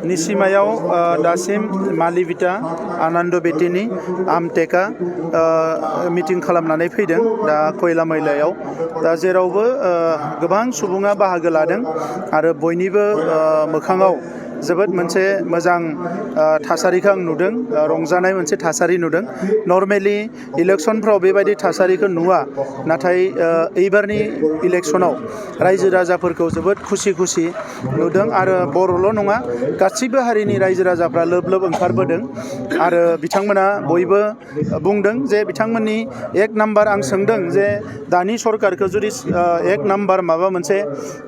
निसिमायाव दासिम मालिबिटा आनन्द बेटिनि आमटेका मिटिं खालामनानै फैदों दा खयला मैलायाव दा जेरावबो गोबां सुबुङा बाहागो लादों आरो बयनिबो मोखाङाव जोबोद मोनसे मोजां थासारिखौ आं नुदों रंजानाय मोनसे थासारि नुदों नर्मेलि इलेक्सनफ्राव बेबायदि थासारिखौ नुवा नाथाय एबारनि इलेक्सनाव रायजो राजाफोरखौ जोबोद खुसि नुदों आरो बर'ल' नङा गासैबो हारिनि रायजो राजाफ्रा लोब लोब ओंखारबोदों आरो बिथांमोना बयबो बुंदों जे बिथांमोननि एक नाम्बार आं सोंदों जे दानि सरकारखौ जुदि एक नाम्बार माबा मोनसे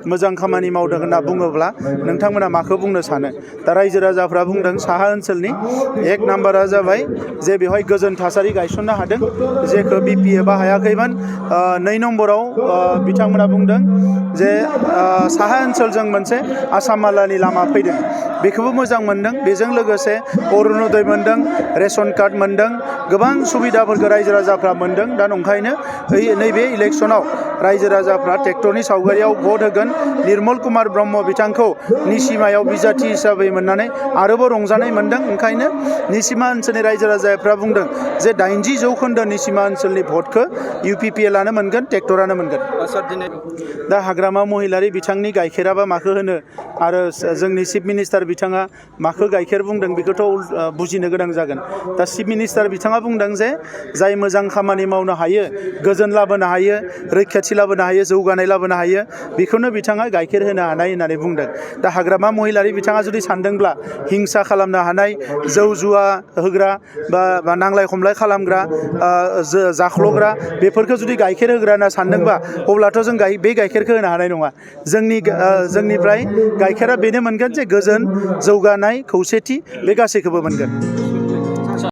मोजां खामानि मावदों होनना बुङोब्ला नोंथांमोना माखौ बुंनो सानो दा रायजो राजाफ्रा बुंदों साहा ओनसोलनि एक नाम्बारा जाबाय जे बेवहाय गोजोन थासारि गायसननो हादों जेखौ बिपिएफआ हायाखैमोन नै नम्बराव बिथांमोना बुंदों जे साहा ओनसोलजों मोनसे आसामालानि लामा फैदों बेखौबो मोजां मोनदों बेजों लोगोसे अरुणोदय मोनदों रेशन कार्ड मोनदों गोबां सुबिदाफोरखौ रायजो राजाफ्रा मोनदों दा नंखायनो नैबे इलेक्सनाव रायजो राजाफ्रा ट्रेक्टरनि सावगारियाव भट होगोन निर्मल कुमार ब्रह्म बिथांखौ निसिमायाव बिजाथि हिसाबै मोननानै आरोबाव रंजानाय मोनदों ओंखायनो निसिमा ओनसोलनि रायजो राजाफ्रा बुंदों जे 80% निसिमा ओनसोलनि भटखौ UPPLआनो मोनगोन ट्रेक्टरानो मोनगोन दा हाग्रामा महिलारि बिथांनि गाइखेराबा माखौ होनो आरो जोंनि चिफ मिनिस्टार बिथाङा माखौ गाइखेर बुंदों बेखौथ' बुजिनो गोनां जागोन दा चिफ मिनिस्टार बिथाङा बुंदों जे जाय मोजां खामानि मावनो हायो गोजोन लाबोनो हायो रैखाथि लाबोनो हायो जौगानाय लाबोनो हायो बेखौनो बिथाङा गाइखेर होनो हानाय होननानै बुंदों दा हाग्रामा महिलारि बिथाङा जुदि सानदोंब्ला हिंसा खालामनो हानाय जौ जुवा होग्रा बा नांलाय खमलाय खालामग्रा जाख्ल'ग्रा बेफोरखौ जुदि गाइखेर होग्रा होनना सानदोंबा अब्लाथ' जों बे गाइखेरखौ होनो हानाय नङा जोंनिफ्राय गाइखेरा बेनो मोनगोन जे गोजोन जौगानाय खौसेथि बे गासैखौबो मोनगोन